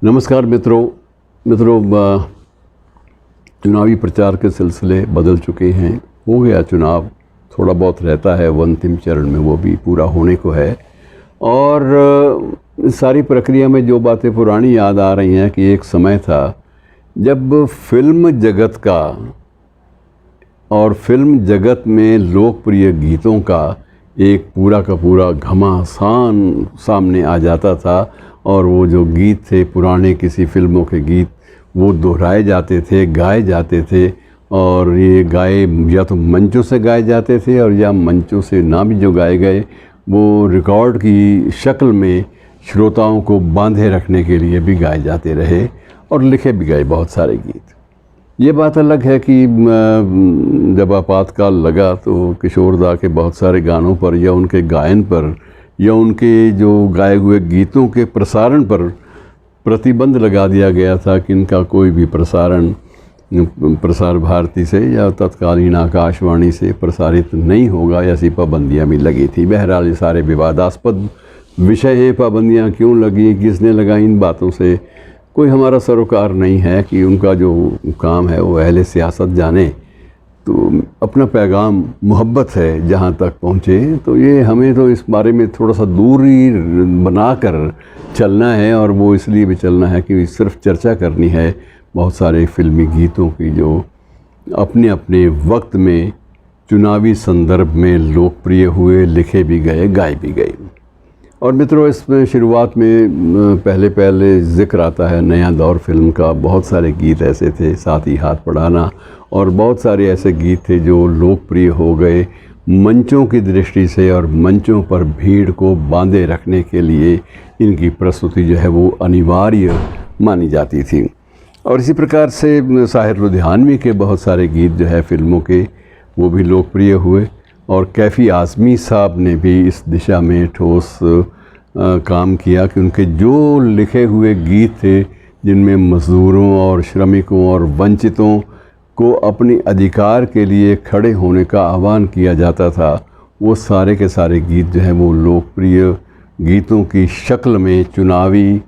नमस्कार मित्रों, चुनावी प्रचार के सिलसिले बदल चुके हैं। हो गया चुनाव, थोड़ा बहुत रहता है वो अंतिम चरण में, वो भी पूरा होने को है। और इस सारी प्रक्रिया में जो बातें पुरानी याद आ रही हैं कि एक समय था जब फिल्म जगत का और फिल्म जगत में लोकप्रिय गीतों का एक पूरा का पूरा घमासान सामने आ जाता था। और वो जो गीत थे, पुराने किसी फिल्मों के गीत, वो दोहराए जाते थे, गाए जाते थे। और ये गाए या तो मंचों से गाए जाते थे और या मंचों से ना भी जो गाए गए, वो रिकॉर्ड की शक्ल में श्रोताओं को बांधे रखने के लिए भी गाए जाते रहे और लिखे भी गए बहुत सारे गीत। ये बात अलग है कि जब आपातकाल लगा तो किशोरदा के बहुत सारे गानों पर या उनके गायन पर या उनके जो गाए हुए गीतों के प्रसारण पर प्रतिबंध लगा दिया गया था कि इनका कोई भी प्रसारण प्रसार भारती से या तत्कालीन आकाशवाणी से प्रसारित नहीं होगा, ऐसी पाबंदियां भी लगी थी। बहरहाल ये सारे विवादास्पद विषय हैं। पाबंदियां क्यों लगी, किसने लगाई, इन बातों से कोई हमारा सरोकार नहीं है कि उनका जो काम है वो अहले सियासत जाने। तो अपना पैगाम मोहब्बत है जहाँ तक पहुँचे, तो ये हमें तो इस बारे में थोड़ा सा दूरी बनाकर चलना है। और वो इसलिए भी चलना है कि सिर्फ चर्चा करनी है बहुत सारे फिल्मी गीतों की जो अपने अपने वक्त में चुनावी संदर्भ में लोकप्रिय हुए, लिखे भी गए, गाए भी गए। और मित्रों, इसमें शुरुआत में पहले ज़िक्र आता है नया दौर फिल्म का। बहुत सारे गीत ऐसे थे, साथ ही हाथ बढ़ाना, और बहुत सारे ऐसे गीत थे जो लोकप्रिय हो गए मंचों की दृष्टि से। और मंचों पर भीड़ को बांधे रखने के लिए इनकी प्रस्तुति जो है वो अनिवार्य मानी जाती थी। और इसी प्रकार से साहिर लुधियानवी के बहुत सारे गीत जो है फिल्मों के, वो भी लोकप्रिय हुए। और कैफ़ी आज़मी साहब ने भी इस दिशा में ठोस काम किया कि उनके जो लिखे हुए गीत थे जिनमें मज़दूरों और श्रमिकों और वंचितों को अपने अधिकार के लिए खड़े होने का आह्वान किया जाता था, वो सारे के सारे गीत जो हैं वो लोकप्रिय गीतों की शक्ल में चुनावी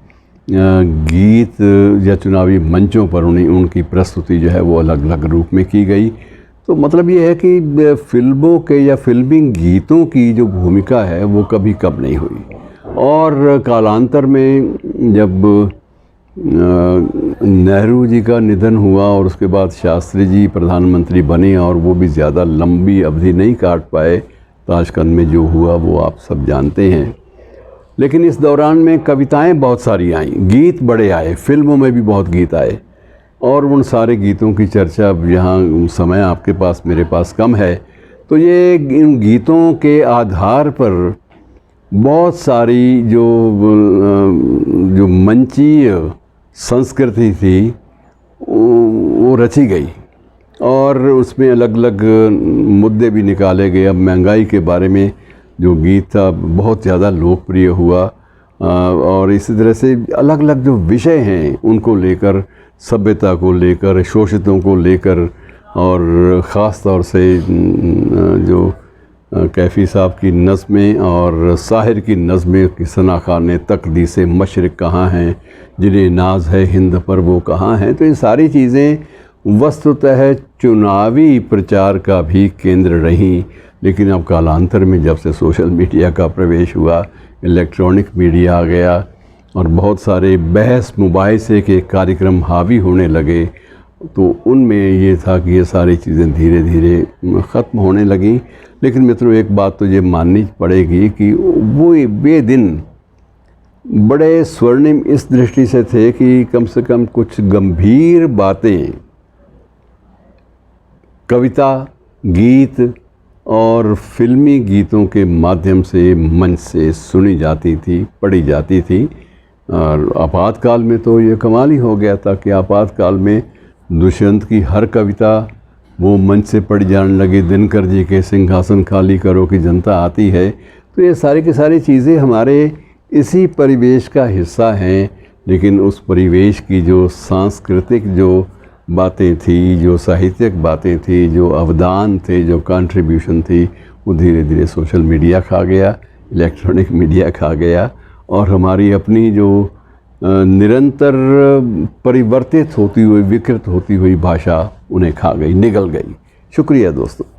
गीत या चुनावी मंचों पर उनकी प्रस्तुति जो है वो अलग अलग रूप में की गई। तो मतलब ये है कि फिल्मों के या फिल्मी गीतों की जो भूमिका है वो कभी कम नहीं हुई। और कालांतर में जब नेहरू जी का निधन हुआ और उसके बाद शास्त्री जी प्रधानमंत्री बने, और वो भी ज़्यादा लंबी अवधि नहीं काट पाए, ताशकंद में जो हुआ वो आप सब जानते हैं। लेकिन इस दौरान में कविताएं बहुत सारी आईं, गीत बड़े आए, फिल्मों में भी बहुत गीत आए। और उन सारे गीतों की चर्चा अब यहाँ समय आपके पास मेरे पास कम है, तो ये इन गीतों के आधार पर बहुत सारी जो मंचीय संस्कृति थी वो रची गई। और उसमें अलग अलग मुद्दे भी निकाले गए। अब महंगाई के बारे में जो गीत था बहुत ज़्यादा लोकप्रिय हुआ। और इसी तरह से अलग अलग जो विषय हैं उनको लेकर, सभ्यता को लेकर, शोषितों को लेकर, और ख़ास तौर से जो कैफ़ी साहब की नज़में और साहिर की नज़में कि सना खान ने तकदीसे मशरिक़ कहाँ हैं, जिन्हें नाज है हिंद पर वो कहाँ हैं। तो ये सारी चीज़ें वस्तुतः चुनावी प्रचार का भी केंद्र रहीं। लेकिन अब कालांतर में जब से सोशल मीडिया का प्रवेश हुआ, इलेक्ट्रॉनिक मीडिया आ गया और बहुत सारे बहस मुबाहिसे के कार्यक्रम हावी होने लगे, तो उनमें ये था कि ये सारी चीज़ें धीरे धीरे ख़त्म होने लगीं। लेकिन मित्रों, एक बात तो ये माननी पड़ेगी कि वे दिन बड़े स्वर्णिम इस दृष्टि से थे कि कम से कम कुछ गंभीर बातें कविता, गीत और फिल्मी गीतों के माध्यम से मंच से सुनी जाती थी, पढ़ी जाती थी। और आपातकाल में तो ये कमाल ही हो गया था कि आपातकाल में दुष्यंत की हर कविता वो मंच से पढ़ी जाने लगी। दिनकर जी के सिंहासन खाली करो कि जनता आती है। तो ये सारी की सारी चीज़ें हमारे इसी परिवेश का हिस्सा हैं। लेकिन उस परिवेश की जो सांस्कृतिक जो बातें थी, जो साहित्यिक बातें थी, जो अवदान थे, जो कंट्रीब्यूशन थी, वो धीरे धीरे सोशल मीडिया खा गया, इलेक्ट्रॉनिक मीडिया खा गया। और हमारी अपनी जो निरंतर परिवर्तित होती हुई, विकृत होती हुई भाषा उन्हें खा गई, निगल गई। शुक्रिया दोस्तों।